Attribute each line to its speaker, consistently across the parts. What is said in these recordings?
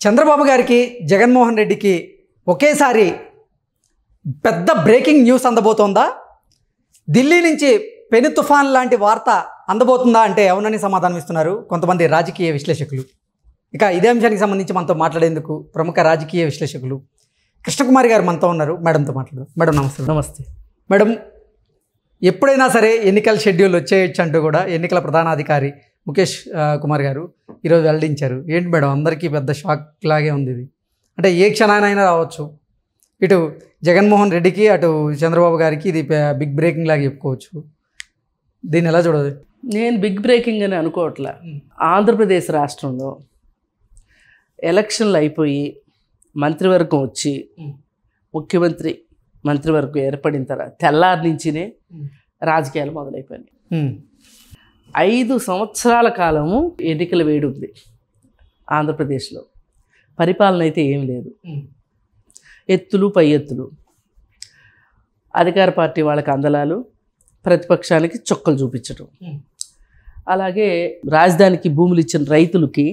Speaker 1: చంద్రబాబు గారికి జగన్మోహన్ రెడ్డికి ఒకేసారి పెద్ద బ్రేకింగ్ న్యూస్ అందబోతోందా? ఢిల్లీ నుంచి పెను తుఫాన్ లాంటి వార్త అందబోతుందా అంటే అవునని సమాధానం ఇస్తున్నారు కొంతమంది రాజకీయ విశ్లేషకులు. ఇక ఇదే అంశానికి సంబంధించి మనతో మాట్లాడేందుకు ప్రముఖ రాజకీయ విశ్లేషకులు కృష్ణకుమారి గారు మనతో ఉన్నారు. మేడంతో మాట్లాడదాం. మేడం నమస్తే.
Speaker 2: నమస్తే
Speaker 1: మేడం, ఎప్పుడైనా సరే ఎన్నికల షెడ్యూల్ వచ్చేయచ్చు అంటూ కూడా ఎన్నికల ప్రధానాధికారి ముఖేష్ కుమార్ గారు ఈరోజు వెల్లడించారు. ఏంటి మేడం, అందరికీ పెద్ద షాక్ లాగే ఉంది ఇది. అంటే ఏ క్షణానైనా రావచ్చు. ఇటు జగన్మోహన్ రెడ్డికి అటు చంద్రబాబు గారికి ఇది బిగ్ బ్రేకింగ్ లాగా చెప్పుకోవచ్చు. దీన్ని ఎలా చూడదు?
Speaker 2: నేను బిగ్ బ్రేకింగ్ అని అనుకోవట్లా. ఆంధ్రప్రదేశ్ రాష్ట్రంలో ఎలక్షన్లు అయిపోయి మంత్రివర్గం వచ్చి ముఖ్యమంత్రి మంత్రివర్గం ఏర్పడిన తర్వాత తెల్లారి నుంచినే రాజకీయాలు మొదలైపోయినాయి. 5 సంవత్సరాల కాలము ఎన్నికల వేడి ఉంది ఆంధ్రప్రదేశ్లో. పరిపాలన అయితే ఏం లేదు. ఎత్తులు పై ఎత్తులు, అధికార పార్టీ వాళ్ళకి అందలాలు, ప్రతిపక్షానికి చొక్కలు చూపించడం. అలాగే రాజధానికి భూములు ఇచ్చిన రైతులకి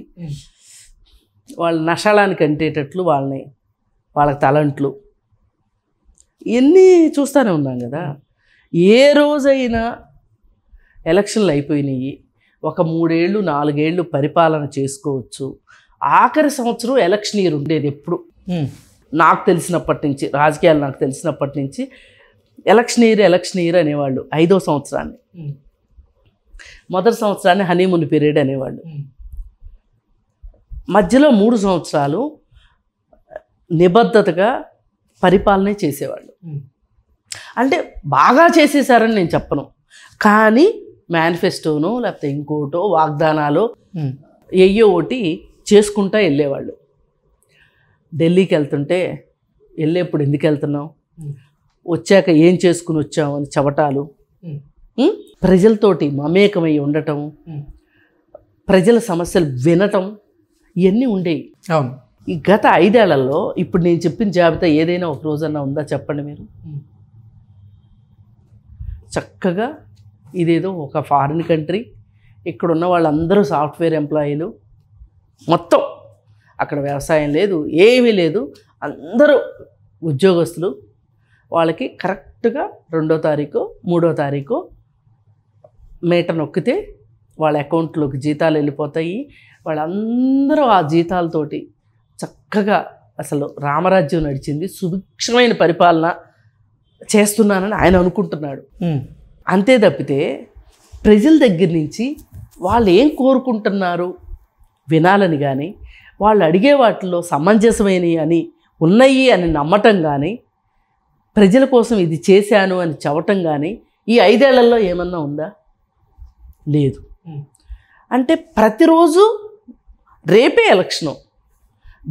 Speaker 2: వాళ్ళ నషాళానికి అంటేటట్లు వాళ్ళకి తలంట్లు ఇవన్నీ చూస్తూనే ఉన్నాం కదా. ఏ రోజైనా ఎలక్షన్లు అయిపోయినాయి, ఒక 3 ఏళ్ళు 4 ఏళ్ళు పరిపాలన చేసుకోవచ్చు. ఆఖరి సంవత్సరం ఎలక్షన్ ఇయర్ ఉండేది ఎప్పుడు నాకు తెలిసినప్పటి నుంచి, రాజకీయాలు నాకు తెలిసినప్పటి నుంచి ఎలక్షన్ ఇయర్ అనేవాళ్ళు. 5వ సంవత్సరాన్ని, మొదటి సంవత్సరాన్ని హనీమూన్ పీరియడ్ అనేవాళ్ళు. మధ్యలో 3 సంవత్సరాలు నిబద్ధతగా పరిపాలనే చేసేవాళ్ళు. అంటే బాగా చేసేసారని నేను చెప్పను, కానీ మేనిఫెస్టోనో లేకపోతే ఇంకోటో వాగ్దానాలు ఎయ్యో ఒకటి చేసుకుంటా వెళ్ళేవాళ్ళు. ఢిల్లీకి వెళ్తుంటే వెళ్ళేప్పుడు ఎందుకు వెళ్తున్నాం, వచ్చాక ఏం చేసుకుని వచ్చాము అని చవటాలు, ప్రజలతోటి మమేకమై ఉండటం, ప్రజల సమస్యలు వినటం, ఇవన్నీ ఉండేవి.
Speaker 1: అవును.
Speaker 2: ఈ గత 5 ఏళ్లలో ఇప్పుడు నేను చెప్పిన జాబితా ఏదైనా ఒక రోజన్నా ఉందా చెప్పండి మీరు? చక్కగా ఇదేదో ఒక ఫారిన్ కంట్రీ, ఇక్కడున్న వాళ్ళందరూ సాఫ్ట్వేర్ ఎంప్లాయీలు, మొత్తం అక్కడ వ్యవసాయం లేదు, ఏమీ లేదు, అందరూ ఉద్యోగస్తులు. వాళ్ళకి కరెక్ట్గా 2వ తారీఖు 3వ తారీఖు మేట నొక్కితే వాళ్ళ అకౌంట్లోకి జీతాలు వెళ్ళిపోతాయి. వాళ్ళందరూ ఆ జీతాలతోటి చక్కగా అసలు రామరాజ్యం నడిచింది, సుభిక్షమైన పరిపాలన చేస్తున్నానని ఆయన అనుకుంటున్నాడు. అంతే తప్పితే ప్రజల దగ్గర నుంచి వాళ్ళు ఏం కోరుకుంటున్నారు వినాలని కానీ, వాళ్ళు అడిగే వాటిల్లో సమంజసమైనవి అని ఉన్నాయి అని నమ్మటం కానీ, ప్రజల కోసం ఇది చేశాను అని చెప్పటం కానీ ఈ 5 ఏళ్లలో ఏమన్నా ఉందా? లేదు. అంటే ప్రతిరోజు రేపే ఎలక్షను,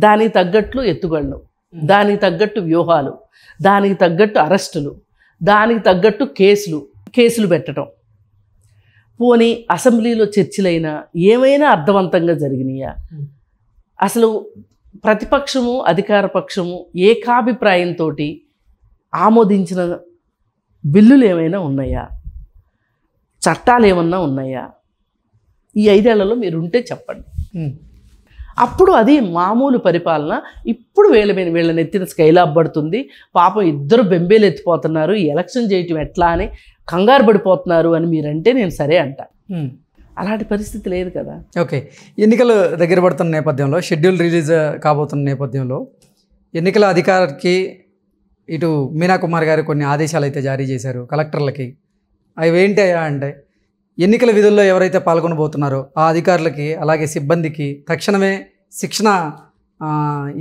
Speaker 2: దానికి తగ్గట్లు ఎత్తుగళ్ళు, దానికి తగ్గట్టు వ్యూహాలు, దానికి తగ్గట్టు అరెస్టులు, దానికి తగ్గట్టు కేసులు పెట్టడం. పోనీ అసెంబ్లీలో చర్చలైనా ఏమైనా అర్థవంతంగా జరిగినాయా? అసలు ప్రతిపక్షము అధికార పక్షము ఏకాభిప్రాయంతో ఆమోదించిన బిల్లులు ఏమైనా ఉన్నాయా? చట్టాలు ఏమన్నా ఉన్నాయా? ఈ 5 ఏళ్లలో మీరు ఉంటే చెప్పండి. అప్పుడు అది మామూలు పరిపాలన. ఇప్పుడు వీళ్ళ నెత్తిన స్కైలాబ్ పడుతుంది. పాపం ఇద్దరు బెంబేలు ఎత్తిపోతున్నారు, ఈ ఎలక్షన్ చేయటం ఎట్లా అని కంగారు పడిపోతున్నారు అని మీరంటే నేను సరే అంట. అలాంటి పరిస్థితి లేదు కదా.
Speaker 1: ఓకే, ఎన్నికలు దగ్గర పడుతున్న నేపథ్యంలో, షెడ్యూల్ రిలీజ్ కాబోతున్న నేపథ్యంలో ఎన్నికల అధికారికి ఇటు మీనా కుమార్ గారు కొన్ని ఆదేశాలు అయితే జారీ చేశారు కలెక్టర్లకి. అవి ఏంటి అంటే, ఎన్నికల విధుల్లో ఎవరైతే పాల్గొనబోతున్నారో ఆ అధికారులకి అలాగే సిబ్బందికి తక్షణమే శిక్షణ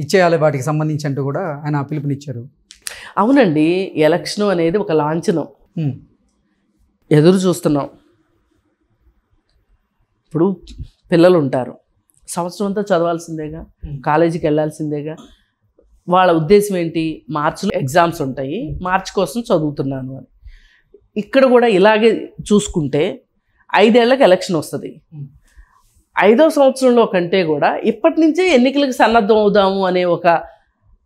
Speaker 1: ఇచ్చేయాలి వాటికి సంబంధించి అంటూ కూడా ఆయన పిలుపునిచ్చారు.
Speaker 2: అవునండి, ఎలక్షన్ అనేది ఒక లాంఛనం. ఎదురు చూస్తున్నాం. ఇప్పుడు పిల్లలు ఉంటారు, సంవత్సరం అంతా చదవాల్సిందేగా, కాలేజీకి వెళ్ళాల్సిందేగా. వాళ్ళ ఉద్దేశం ఏంటి, మార్చిలో ఎగ్జామ్స్ ఉంటాయి, మార్చి కోసం చదువుతున్నాను అని. ఇక్కడ కూడా ఇలాగే చూసుకుంటే 5 ఏళ్లకు ఎలక్షన్ వస్తుంది. 5వ సంవత్సరంలో కంటే కూడా ఇప్పటి నుంచే ఎన్నికలకు సన్నద్ధం అవుదాము అనే ఒక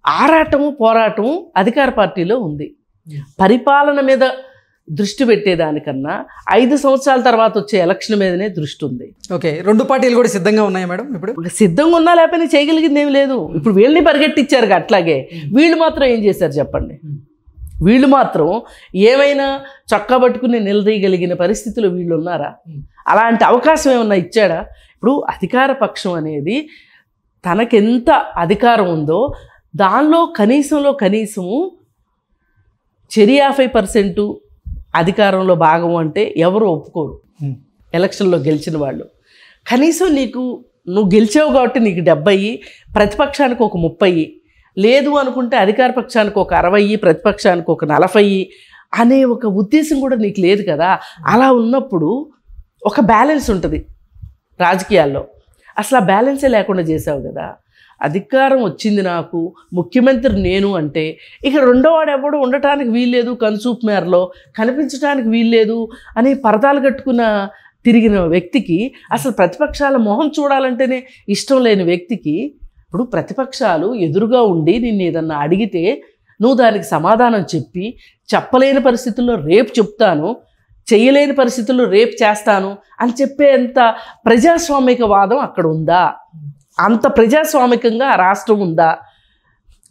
Speaker 2: ఆరాటము పోరాటము అధికార పార్టీలో ఉంది. పరిపాలన మీద దృష్టి పెట్టేదానికన్నా 5 సంవత్సరాల తర్వాత వచ్చే ఎలక్షన్ మీదనే దృష్టి ఉంది.
Speaker 1: ఓకే, 2 పార్టీలు కూడా సిద్ధంగా ఉన్నాయా మేడం? ఇప్పుడు
Speaker 2: సిద్ధంగా ఉన్నా లేకపోతే చేయగలిగింది ఏమి లేదు. ఇప్పుడు వీళ్ళని పరిగెట్టించారు అట్లాగే, వీళ్ళు మాత్రం ఏం చేశారు చెప్పండి? వీళ్ళు మాత్రం ఏమైనా చొక్కా పట్టుకుని నిలదీయగలిగిన పరిస్థితులు వీళ్ళు ఉన్నారా? అలాంటి అవకాశం ఏమన్నా ఇచ్చాడా? ఇప్పుడు అధికార పక్షం అనేది తనకెంత అధికారం ఉందో దానిలో కనీసము 50% అధికారంలో భాగం అంటే ఎవరు ఒప్పుకోరు. ఎలక్షన్లో గెలిచిన వాళ్ళు కనీసం నువ్వు గెలిచావు కాబట్టి నీకు 70, ప్రతిపక్షానికి ఒక 30, లేదు అనుకుంటే అధికార పక్షానికి ఒక 60, ప్రతిపక్షానికి ఒక 40 అనే ఒక ఉద్దేశం కూడా నీకు లేదు కదా. అలా ఉన్నప్పుడు ఒక బ్యాలెన్స్ ఉంటుంది రాజకీయాల్లో. అసలు ఆ బ్యాలెన్సే లేకుండా చేసావు కదా. అధికారం వచ్చింది నాకు, ముఖ్యమంత్రి నేను అంటే ఇక రెండోవాడు ఎవడు ఉండటానికి వీల్లేదు, కనుచూపు మేరలో కనిపించడానికి వీల్లేదు అని పరదాలు కట్టుకున్న తిరిగిన వ్యక్తికి, అసలు ప్రతిపక్షాల మొహం చూడాలంటేనే ఇష్టం లేని వ్యక్తికి, ఇప్పుడు ప్రతిపక్షాలు ఎదురుగా ఉండి నిన్ను ఏదన్నా అడిగితే నువ్వు దానికి సమాధానం చెప్పలేని పరిస్థితుల్లో రేపు చెప్తాను, చేయలేని పరిస్థితుల్లో రేపు చేస్తాను అని చెప్పేంత ప్రజాస్వామికవాదం అక్కడ ఉందా? అంత ప్రజాస్వామికంగా ఆ రాష్ట్రం ఉందా?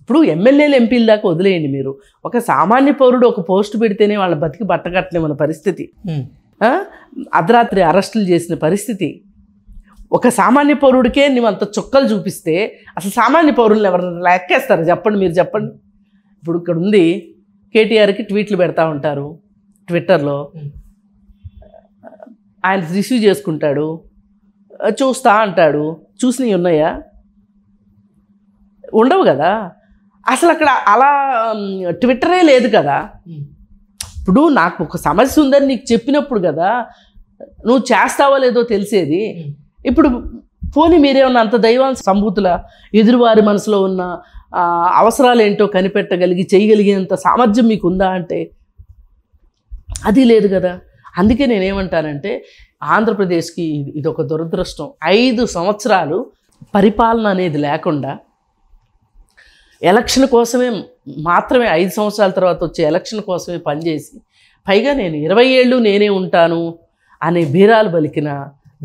Speaker 2: ఇప్పుడు ఎమ్మెల్యేలు ఎంపీల దాకా వదిలేయండి మీరు, ఒక సామాన్య పౌరుడు ఒక పోస్టు పెడితేనే వాళ్ళ బతికి బట్టగట్టలేమన్న పరిస్థితి, అర్ధరాత్రి అరెస్టులు చేసిన పరిస్థితి. ఒక సామాన్య పౌరుడికే నువ్వు అంత చుక్కలు చూపిస్తే అసలు సామాన్య పౌరులను ఎవరైనా లెక్కేస్తారు చెప్పండి? మీరు చెప్పండి. ఇప్పుడు ఇక్కడ ఉంది, కేటీఆర్కి ట్వీట్లు పెడతా ఉంటారు ట్విట్టర్లో, ఆయన రిసీవ్ చేసుకుంటాడు, చూస్తా అంటాడు. చూసినవి ఉన్నాయా? ఉండవు కదా. అసలు అక్కడ అలా ట్విట్టరే లేదు కదా. ఇప్పుడు నాకు ఒక సమస్య ఉందని నీకు చెప్పినప్పుడు కదా నువ్వు చేస్తావో లేదో తెలిసేది. ఇప్పుడు పోనీ మీరేమన్నా అంత దైవాంశ సంభూతుల ఎదురువారి మనసులో ఉన్న అవసరాలు ఏంటో కనిపెట్టగలిగి చేయగలిగేంత సామర్థ్యం మీకు ఉందా అంటే అది లేదు కదా. అందుకే నేనేమంటానంటే ఆంధ్రప్రదేశ్కి ఇది ఒక దురదృష్టం. 5 సంవత్సరాలు పరిపాలన అనేది లేకుండా ఎలక్షన్ కోసమే మాత్రమే, 5 సంవత్సరాల తర్వాత వచ్చే ఎలక్షన్ కోసమే పనిచేసి, పైగా నేను 20 ఏళ్ళు నేనే ఉంటాను అనే బీరాలు పలికిన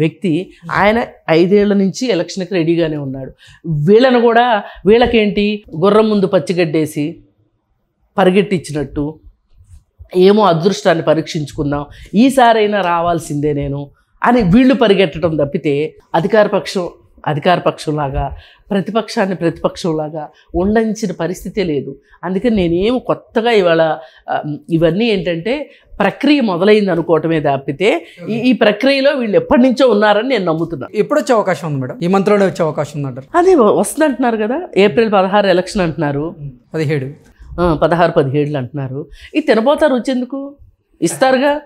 Speaker 2: వ్యక్తి ఆయన 5 ఏళ్ల నుంచి ఎలక్షన్కి రెడీగానే ఉన్నాడు. వీళ్ళను కూడా వీళ్ళకేంటి గుర్రం ముందు పచ్చిగడ్డేసి పరిగెట్టించినట్టు, ఏమో అదృష్టాన్ని పరీక్షించుకుందాం, ఈసారైనా రావాల్సిందే నేను అని వీళ్ళు పరిగెట్టడం తప్పితే అధికార పక్షంలాగా ప్రతిపక్షాన్ని ప్రతిపక్షంలాగా ఉండించిన పరిస్థితే లేదు. అందుకని నేనేమో కొత్తగా ఇవాళ ఇవన్నీ ఏంటంటే ప్రక్రియ మొదలైంది అనుకోవటమే తప్పితే ఈ ప్రక్రియలో వీళ్ళు ఎప్పటి నుంచో ఉన్నారని నేను నమ్ముతున్నాను.
Speaker 1: ఎప్పుడు వచ్చే అవకాశం ఉంది మేడం? ఈ మంత్లోనే వచ్చే అవకాశం ఉందంటారు?
Speaker 2: అదే వస్తుంది అంటున్నారు కదా, ఏప్రిల్ 16 ఎలక్షన్ అంటున్నారు,
Speaker 1: 17
Speaker 2: 16, 17 అంటున్నారు. ఇది తినబోతారు, వచ్చేందుకు ఇస్తారుగా.